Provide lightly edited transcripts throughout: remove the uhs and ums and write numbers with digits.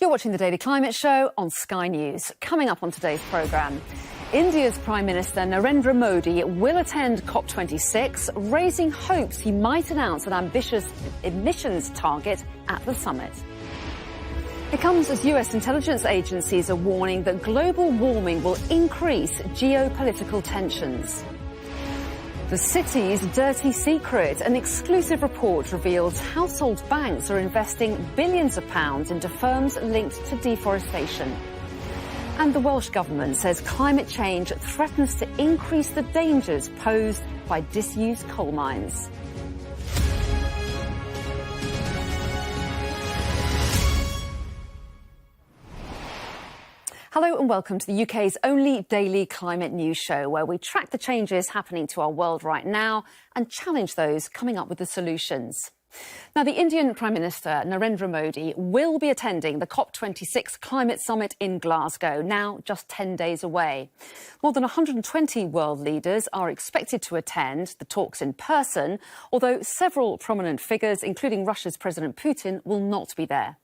You're watching the Daily Climate Show on Sky News. Coming up on today's programme, India's Prime Minister Narendra Modi will attend COP26, raising hopes he might announce an ambitious emissions target at the summit. It comes as US intelligence agencies are warning that global warming will increase geopolitical tensions. The city's dirty secret. An exclusive report reveals household banks are investing billions of pounds into firms linked to deforestation. And the Welsh Government says climate change threatens to increase the dangers posed by disused coal mines. Hello and welcome to the UK's only daily climate news show, where we track the changes happening to our world right now and challenge those coming up with the solutions. Now, the Indian Prime Minister Narendra Modi will be attending the COP26 climate summit in Glasgow, now just 10 days away. More than 120 world leaders are expected to attend the talks in person, although several prominent figures, including Russia's President Putin, will not be there.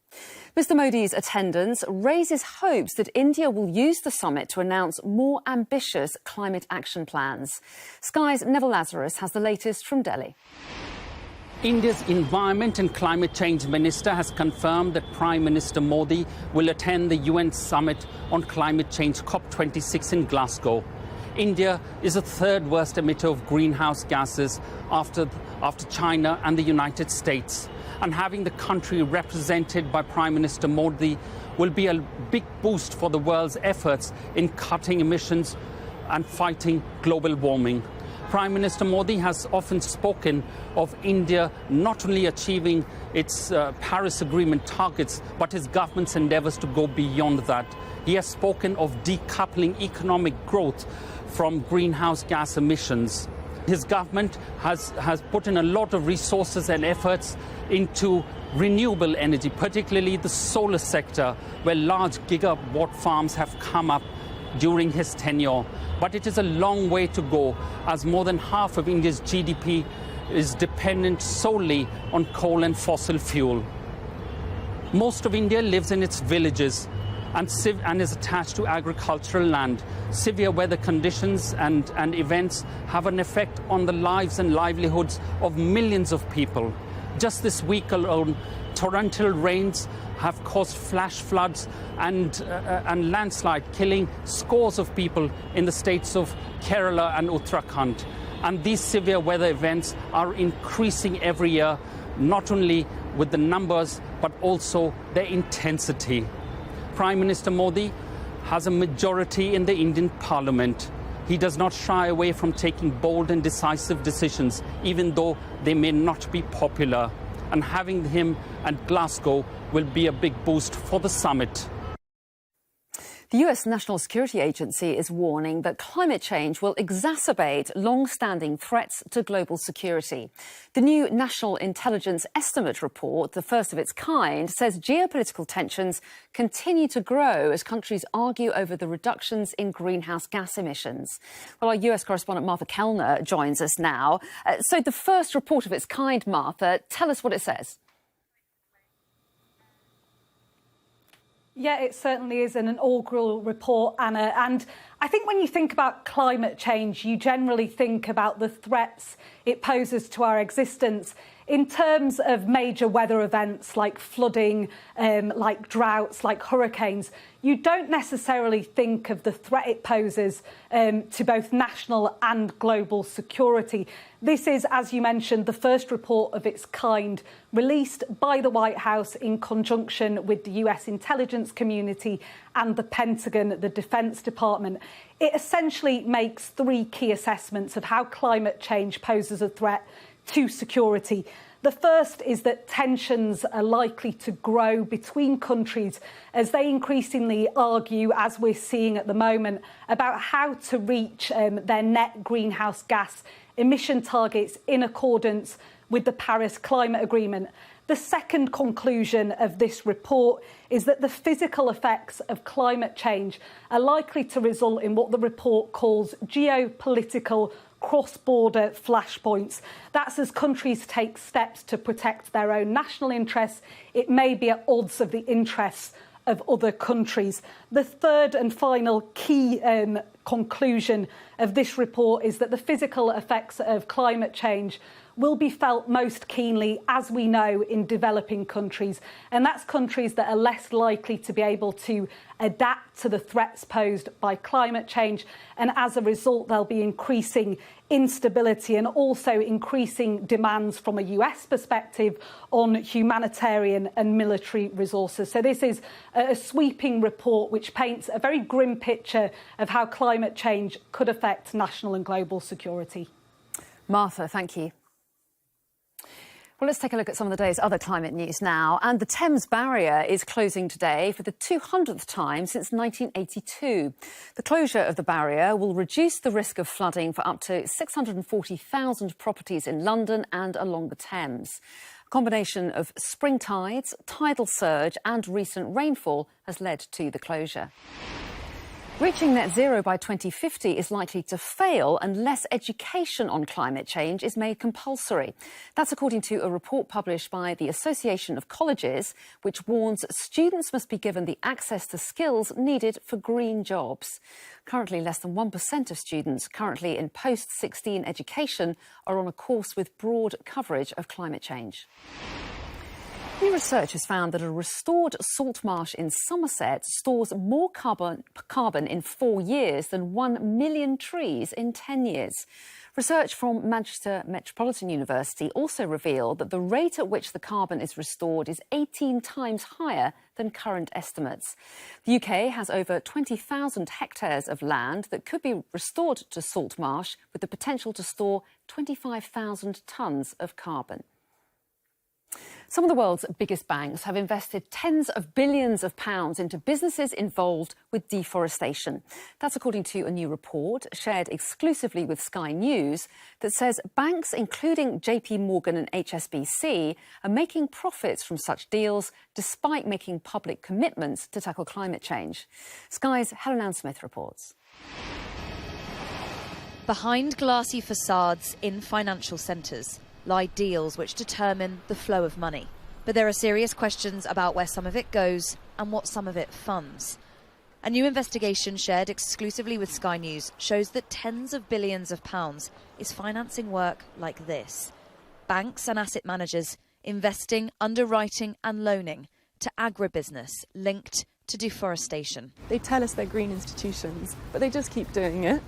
Mr Modi's attendance raises hopes that India will use the summit to announce more ambitious climate action plans. Sky's Neville Lazarus has the latest from Delhi. India's Environment and Climate Change Minister has confirmed that Prime Minister Modi will attend the UN Summit on Climate Change COP26 in Glasgow. India is the third worst emitter of greenhouse gases after China and the United States. And having the country represented by Prime Minister Modi will be a big boost for the world's efforts in cutting emissions and fighting global warming. Prime Minister Modi has often spoken of India not only achieving its Paris Agreement targets, but his government's endeavours to go beyond that. He has spoken of decoupling economic growth from greenhouse gas emissions. His government has put in a lot of resources and efforts into renewable energy, particularly the solar sector, where large gigawatt farms have come up during his tenure. But it is a long way to go, as more than half of India's GDP is dependent solely on coal and fossil fuel. Most of India lives in its villages and is attached to agricultural land. Severe weather conditions and events have an effect on the lives and livelihoods of millions of people. Just this week alone, torrential rains have caused flash floods and landslide, killing scores of people in the states of Kerala and Uttarakhand. And these severe weather events are increasing every year, not only with the numbers, but also their intensity. Prime Minister Modi has a majority in the Indian Parliament. He does not shy away from taking bold and decisive decisions, even though they may not be popular. And having him at Glasgow will be a big boost for the summit. The US National Security Agency is warning that climate change will exacerbate long-standing threats to global security. The new National Intelligence Estimate report, the first of its kind, says geopolitical tensions continue to grow as countries argue over the reductions in greenhouse gas emissions. Well, our US correspondent Martha Kellner joins us now. So the first report of its kind, Martha, tell us what it says. Yeah, it certainly is an inaugural report, Anna. And I think when you think about climate change, you generally think about the threats it poses to our existence. In terms of major weather events like flooding, like droughts, like hurricanes, you don't necessarily think of the threat it poses to both national and global security. This is, as you mentioned, the first report of its kind released by the White House in conjunction with the US intelligence community and the Pentagon, the Defense Department. It essentially makes three key assessments of how climate change poses a threat to security. The first is that tensions are likely to grow between countries as they increasingly argue, as we're seeing at the moment, about how to reach their net greenhouse gas emission targets in accordance with the Paris Climate Agreement. The second conclusion of this report is that the physical effects of climate change are likely to result in what the report calls geopolitical cross-border flashpoints. That's as countries take steps to protect their own national interests. It may be at odds of the interests of other countries. The third and final key conclusion of this report is that the physical effects of climate change will be felt most keenly, as we know, in developing countries. And that's countries that are less likely to be able to adapt to the threats posed by climate change. And as a result, there'll be increasing instability and also increasing demands from a US perspective on humanitarian and military resources. So this is a sweeping report which paints a very grim picture of how climate change could affect national and global security. Martha, thank you. Well, let's take a look at some of the day's other climate news now. And the Thames barrier is closing today for the 200th time since 1982. The closure of the barrier will reduce the risk of flooding for up to 640,000 properties in London and along the Thames. A combination of spring tides, tidal surge and recent rainfall has led to the closure. Reaching net zero by 2050 is likely to fail unless education on climate change is made compulsory. That's according to a report published by the Association of Colleges, which warns students must be given the access to skills needed for green jobs. Currently, less than 1% of students currently in post-16 education are on a course with broad coverage of climate change. New research has found that a restored salt marsh in Somerset stores more carbon in 4 years than 1 million trees in 10 years. Research from Manchester Metropolitan University also revealed that the rate at which the carbon is restored is 18 times higher than current estimates. The UK has over 20,000 hectares of land that could be restored to salt marsh with the potential to store 25,000 tonnes of carbon. Some of the world's biggest banks have invested tens of billions of pounds into businesses involved with deforestation. That's according to a new report shared exclusively with Sky News that says banks, including JP Morgan and HSBC, are making profits from such deals despite making public commitments to tackle climate change. Sky's Helen Ann Smith reports. Behind glassy facades in financial centres lie deals which determine the flow of money. But there are serious questions about where some of it goes and what some of it funds. A new investigation shared exclusively with Sky News shows that tens of billions of pounds is financing work like this. Banks and asset managers investing, underwriting and loaning to agribusiness linked to deforestation. They tell us they're green institutions, but they just keep doing it.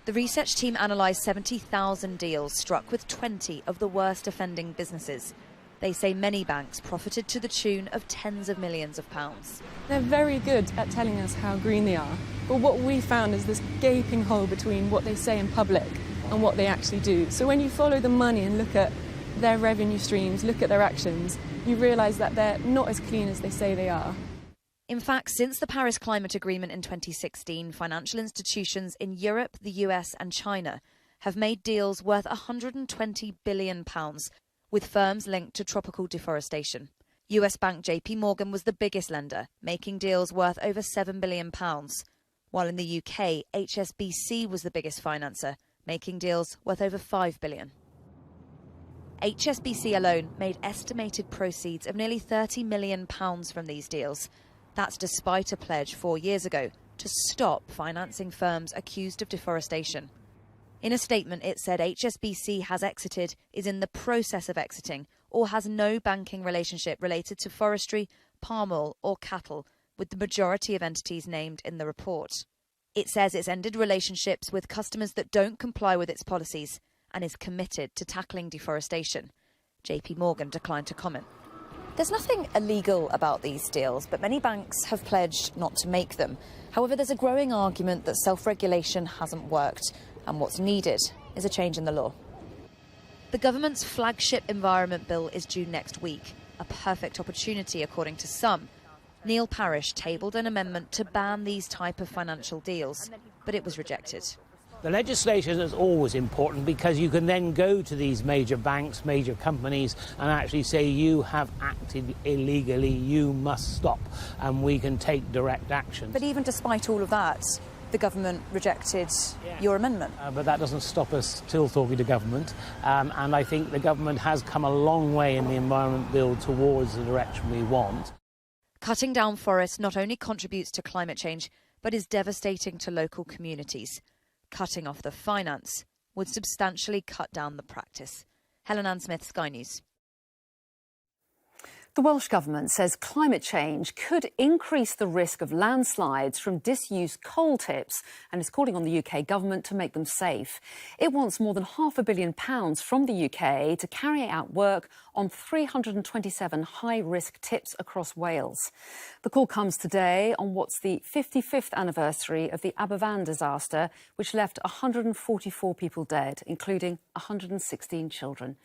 The research team analysed 70,000 deals struck with 20 of the worst offending businesses. They say many banks profited to the tune of tens of millions of pounds. They're very good at telling us how green they are, but what we found is this gaping hole between what they say in public and what they actually do. So when you follow the money and look at their revenue streams, look at their actions, you realise that they're not as clean as they say they are. In fact, since the Paris Climate Agreement in 2016, financial institutions in Europe, the US and China have made deals worth £120 billion with firms linked to tropical deforestation. US bank JP Morgan was the biggest lender, making deals worth over £7 billion, while in the UK, HSBC was the biggest financer, making deals worth over £5 billion. HSBC alone made estimated proceeds of nearly £30 million from these deals. That's despite a pledge 4 years ago to stop financing firms accused of deforestation. In a statement, it said HSBC has exited, is in the process of exiting, or has no banking relationship related to forestry, palm oil or cattle, with the majority of entities named in the report. It says it's ended relationships with customers that don't comply with its policies and is committed to tackling deforestation. JP Morgan declined to comment. There's nothing illegal about these deals, but many banks have pledged not to make them. However, there's a growing argument that self-regulation hasn't worked, and what's needed is a change in the law. The government's flagship environment bill is due next week, a perfect opportunity according to some. Neil Parish tabled an amendment to ban these type of financial deals, but it was rejected. The legislation is always important because you can then go to these major banks, major companies and actually say you have acted illegally, you must stop, and we can take direct action. But even despite all of that, the government rejected your amendment. But that doesn't stop us still talking to government, and I think the government has come a long way in the Environment Bill towards the direction we want. Cutting down forests not only contributes to climate change, but is devastating to local communities. Cutting off the finance would substantially cut down the practice. Helen Ann Smith, Sky News. The Welsh Government says climate change could increase the risk of landslides from disused coal tips and is calling on the UK Government to make them safe. It wants more than £500 million from the UK to carry out work on 327 high-risk tips across Wales. The call comes today on what's the 55th anniversary of the Aberfan disaster, which left 144 people dead, including 116 children.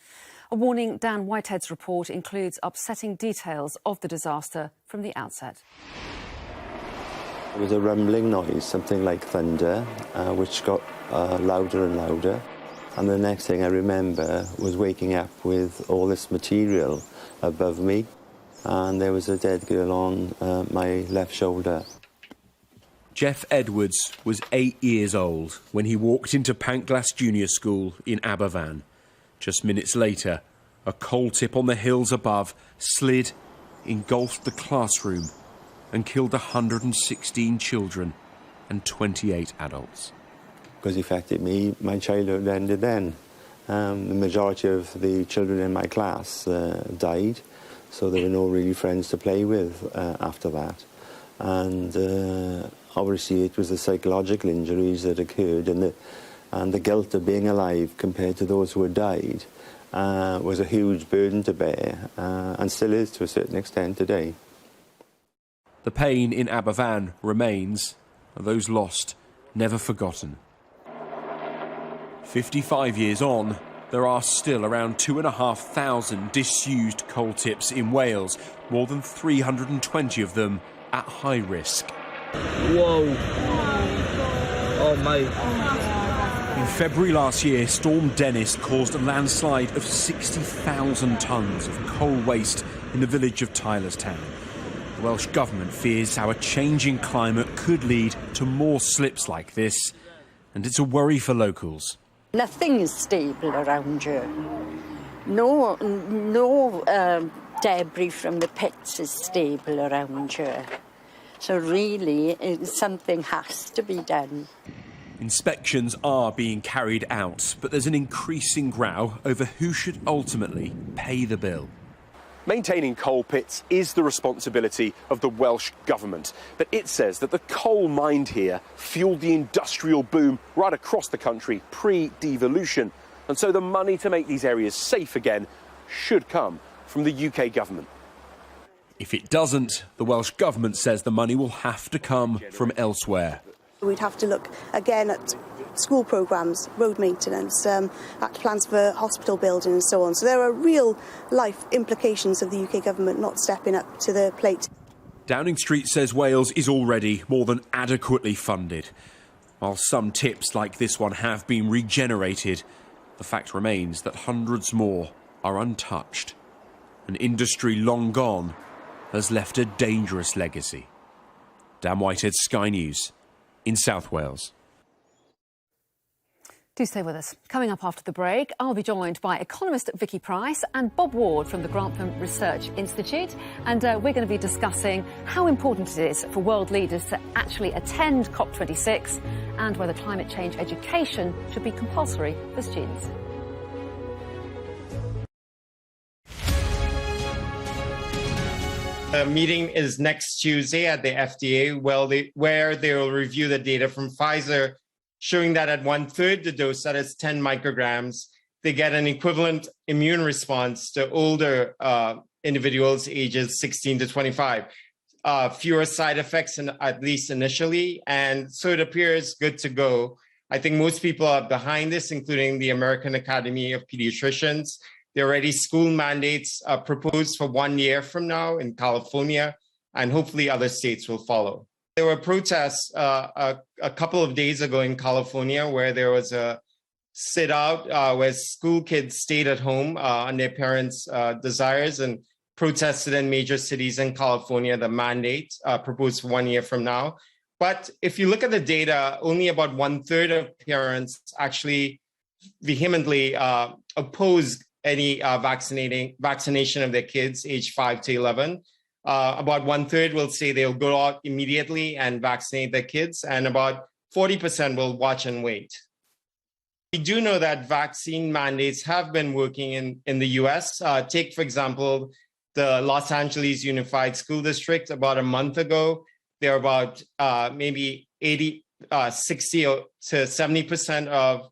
A warning, Dan Whitehead's report includes upsetting details of the disaster from the outset. It was a rumbling noise, something like thunder, which got louder and louder. And the next thing I remember was waking up with all this material above me, and there was a dead girl on my left shoulder. Jeff Edwards was 8 years old when he walked into Pantglas Junior School in Aberfan. Just minutes later, a coal tip on the hills above slid, engulfed the classroom and killed 116 children and 28 adults. Because it affected me, my childhood ended then. The majority of the children in my class died, so there were no really friends to play with after that. And obviously it was the psychological injuries that occurred and the guilt of being alive compared to those who had died was a huge burden to bear, and still is to a certain extent today. The pain in Aberfan remains, those lost never forgotten. 55 years on, there are still around 2,500 disused coal tips in Wales, more than 320 of them at high risk. Whoa. Oh, mate. In February last year, Storm Dennis caused a landslide of 60,000 tonnes of coal waste in the village of Tylerstown. The Welsh Government fears our changing climate could lead to more slips like this, and it's a worry for locals. Nothing is stable around here. No debris from the pits is stable around here. So really, something has to be done. Inspections are being carried out, but there's an increasing row over who should ultimately pay the bill. Maintaining coal pits is the responsibility of the Welsh Government, but it says that the coal mined here fueled the industrial boom right across the country pre-devolution, and so the money to make these areas safe again should come from the UK Government. If it doesn't, the Welsh Government says the money will have to come from elsewhere. We'd have to look again at school programmes, road maintenance, at plans for hospital building and so on. So there are real life implications of the UK Government not stepping up to the plate. Downing Street says Wales is already more than adequately funded. While some tips like this one have been regenerated, the fact remains that hundreds more are untouched. An industry long gone has left a dangerous legacy. Dan Whitehead, Sky News, in South Wales. Do stay with us. Coming up after the break, I'll be joined by economist Vicky Price and Bob Ward from the Grantham Research Institute. And we're going to be discussing how important it is for world leaders to actually attend COP26 and whether climate change education should be compulsory for students. The meeting is next Tuesday at the FDA, where they will review the data from Pfizer, showing that at 1/3 the dose, that is 10 micrograms, they get an equivalent immune response to older individuals ages 16 to 25. Fewer side effects, at least initially, and so it appears good to go. I think most people are behind this, including the American Academy of Pediatricians. There are already school mandates proposed for 1 year from now in California, and hopefully other states will follow. There were protests a couple of days ago in California where there was a sit-out where school kids stayed at home on their parents' desires and protested in major cities in California, the mandate proposed for 1 year from now. But if you look at the data, only about 1/3 of parents actually vehemently oppose any vaccination of their kids aged 5 to 11. About 1/3 will say they'll go out immediately and vaccinate their kids, and about 40% will watch and wait. We do know that vaccine mandates have been working in the US. Take, for example, the Los Angeles Unified School District. About a month ago, there were about maybe 60 to 70% of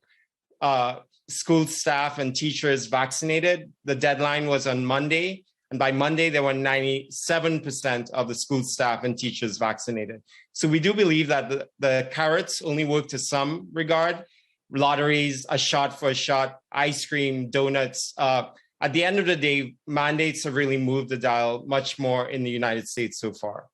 school staff and teachers vaccinated. The deadline was on Monday. And by Monday, there were 97% of the school staff and teachers vaccinated. So we do believe that the carrots only work to some regard. Lotteries, a shot for a shot, ice cream, donuts. At the end of the day, mandates have really moved the dial much more in the United States so far.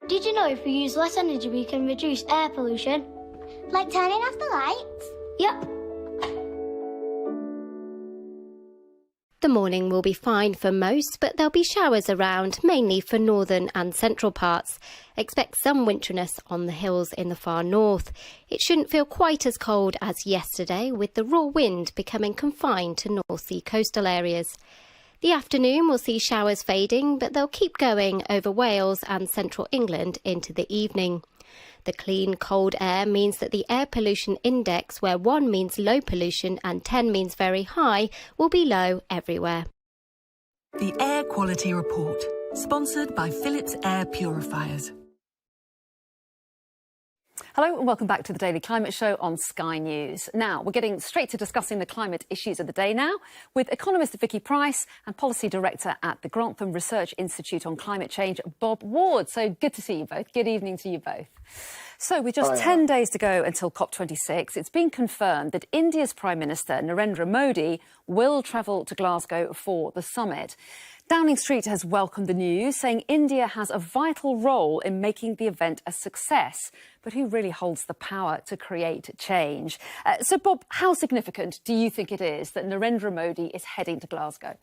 Did you know if we use less energy, we can reduce air pollution? Like turning off the lights? Yep. The morning will be fine for most, but there'll be showers around, mainly for northern and central parts. Expect some winteriness on the hills in the far north. It shouldn't feel quite as cold as yesterday, with the raw wind becoming confined to North Sea coastal areas. The afternoon will see showers fading, but they'll keep going over Wales and central England into the evening. The clean, cold air means that the air pollution index, where 1 means low pollution and 10 means very high, will be low everywhere. The Air Quality Report, sponsored by Philips Air Purifiers. Hello and welcome back to the Daily Climate Show on Sky News. Now, we're getting straight to discussing the climate issues of the day now with economist Vicky Price and Policy Director at the Grantham Research Institute on Climate Change, Bob Ward. So good to see you both. Good evening to you both. So with just 10 days to go until COP26, it's been confirmed that India's Prime Minister Narendra Modi will travel to Glasgow for the summit. Downing Street has welcomed the news, saying India has a vital role in making the event a success. But who really holds the power to create change? So, Bob, how significant do you think it is that Narendra Modi is heading to Glasgow?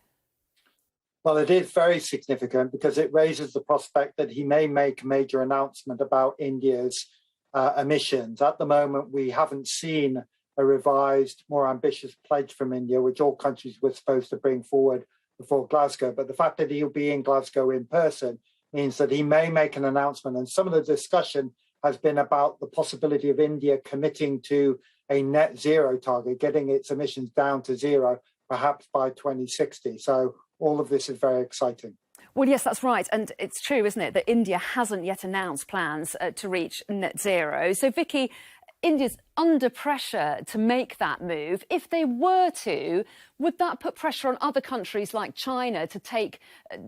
Well, it is very significant because it raises the prospect that he may make a major announcement about India's emissions. At the moment, we haven't seen a revised, more ambitious pledge from India, which all countries were supposed to bring forward before Glasgow. But the fact that he'll be in Glasgow in person means that he may make an announcement. And some of the discussion has been about the possibility of India committing to a net zero target, getting its emissions down to zero, perhaps by 2060. So all of this is very exciting. Well, yes, that's right. And it's true, isn't it, that India hasn't yet announced plans to reach net zero. So, Vicky, India's under pressure to make that move. If they were to, would that put pressure on other countries like China to take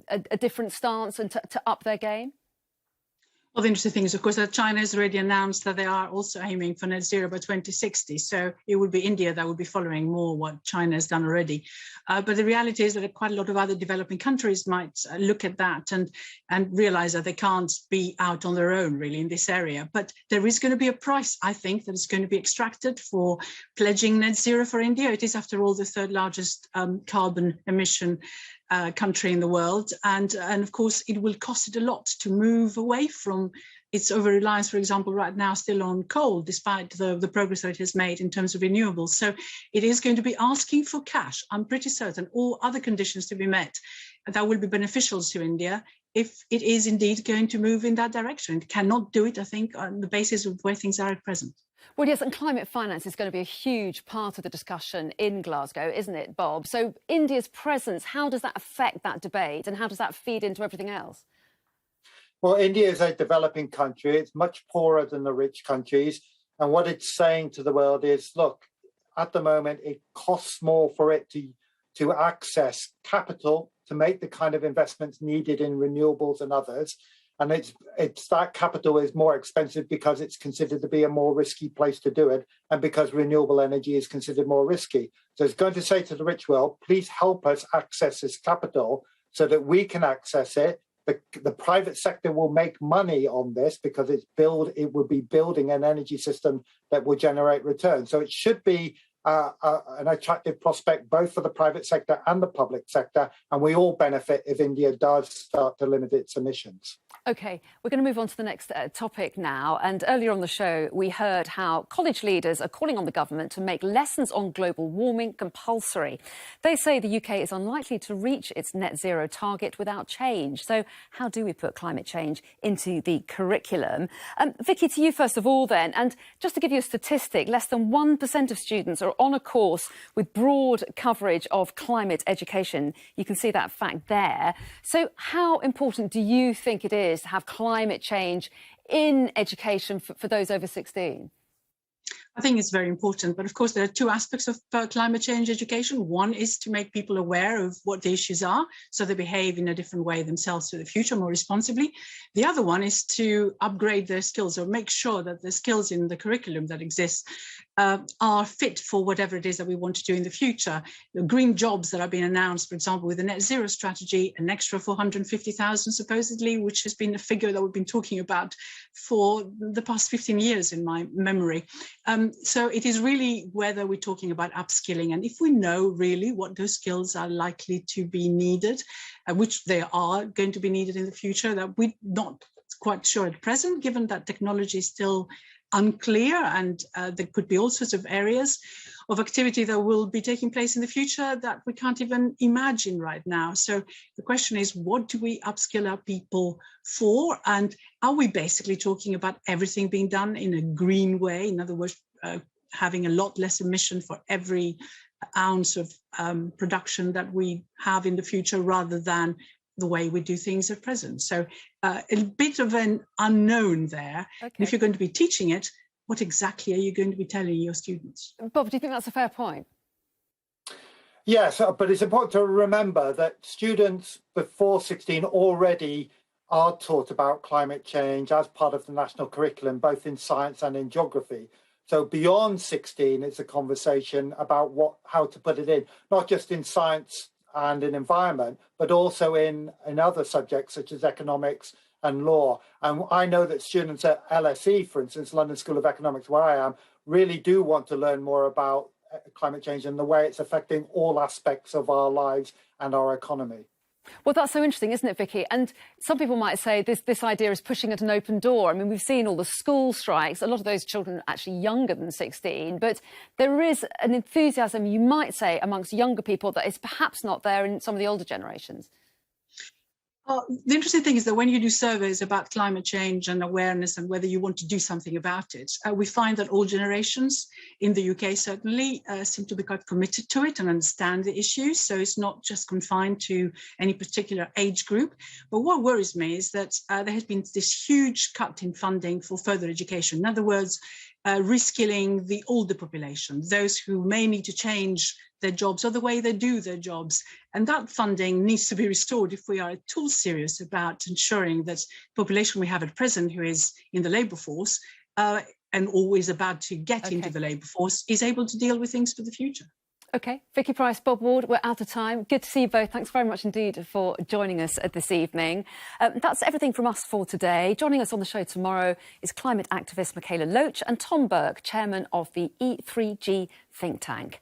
a different stance and to up their game? Well, the interesting thing is, of course, that China has already announced that they are also aiming for net zero by 2060. So it would be India that would be following more what China has done already. But the reality is that quite a lot of other developing countries might look at that and realize that they can't be out on their own, really, in this area. But there is going to be a price, I think, that is going to be extracted for pledging net zero for India. It is, after all, the third largest carbon emission country in the world, and of course it will cost it a lot to move away from its over-reliance, for example, right now still on coal, despite the progress that it has made in terms of renewables. So it is going to be asking for cash, I'm pretty certain, or other conditions to be met that will be beneficial to India if it is indeed going to move in that direction. It cannot do it, I think, on the basis of where things are at present. Well, yes, and climate finance is going to be a huge part of the discussion in Glasgow, isn't it, Bob? So India's presence, how does that affect that debate and how does that feed into everything else? Well, India is a developing country. It's much poorer than the rich countries. And what it's saying to the world is, look, at the moment, it costs more for it to access capital to make the kind of investments needed in renewables and others. And it's that capital is more expensive because it's considered to be a more risky place to do it, and because renewable energy is considered more risky. So it's going to say to the rich world, please help us access this capital so that we can access it. The private sector will make money on this because it will be building an energy system that will generate returns. So it should be an attractive prospect both for the private sector and the public sector, and we all benefit if India does start to limit its emissions. OK, we're going to move on to the next topic now. And earlier on the show, we heard how college leaders are calling on the government to make lessons on global warming compulsory. They say the UK is unlikely to reach its net zero target without change. So how do we put climate change into the curriculum? Vicky, to you first of all then, and just to give you a statistic, less than 1% of students are on a course with broad coverage of climate education. You can see that fact there. So how important do you think it is to have climate change in education for those over 16? I think it's very important. But of course, there are two aspects of climate change education. One is to make people aware of what the issues are, so they behave in a different way themselves to the future, more responsibly. The other one is to upgrade their skills, or make sure that the skills in the curriculum that exists are fit for whatever it is that we want to do in the future. The green jobs that have been announced, for example, with the net zero strategy, an extra 450,000 supposedly, which has been a figure that we've been talking about for the past 15 years in my memory. So it is really whether we're talking about upskilling, and if we know really what those skills are likely to be needed, which they are going to be needed in the future, that we're not quite sure at present, given that technology is still unclear, and there could be all sorts of areas of activity that will be taking place in the future that we can't even imagine right now. So the question is, what do we upskill our people for? And are we basically talking about everything being done in a green way? In other words, having a lot less emission for every ounce of production that we have in the future, rather than the way we do things at present. So a bit of an unknown there. Okay. And if you're going to be teaching it, what exactly are you going to be telling your students? Bob, do you think that's a fair point? Yes, but it's important to remember that students before 16 already are taught about climate change as part of the national curriculum, both in science and in geography. So beyond 16, it's a conversation about how to put it in, not just in science and in environment, but also in other subjects such as economics and law. And I know that students at LSE, for instance, London School of Economics, where I am, really do want to learn more about climate change and the way it's affecting all aspects of our lives and our economy. Well, that's so interesting, isn't it, Vicky? And some people might say this idea is pushing at an open door. I mean, we've seen all the school strikes. A lot of those children are actually younger than 16. But there is an enthusiasm, you might say, amongst younger people that is perhaps not there in some of the older generations. The interesting thing is that when you do surveys about climate change and awareness and whether you want to do something about it, we find that all generations in the UK certainly seem to be quite committed to it and understand the issues. So it's not just confined to any particular age group. But what worries me is that there has been this huge cut in funding for further education. In other words, reskilling the older population, those who may need to change their jobs or the way they do their jobs. And that funding needs to be restored if we are at all serious about ensuring that the population we have at present, who is in the labour force and always about to get into the labour force, is able to deal with things for the future. OK, Vicky Price, Bob Ward, we're out of time. Good to see you both. Thanks very much indeed for joining us this evening. That's everything from us for today. Joining us on the show tomorrow is climate activist Michaela Loach and Tom Burke, chairman of the E3G think tank.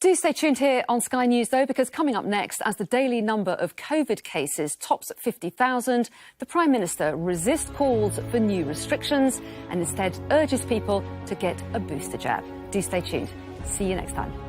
Do stay tuned here on Sky News, though, because coming up next, as the daily number of COVID cases tops at 50,000, the Prime Minister resists calls for new restrictions and instead urges people to get a booster jab. Do stay tuned. See you next time.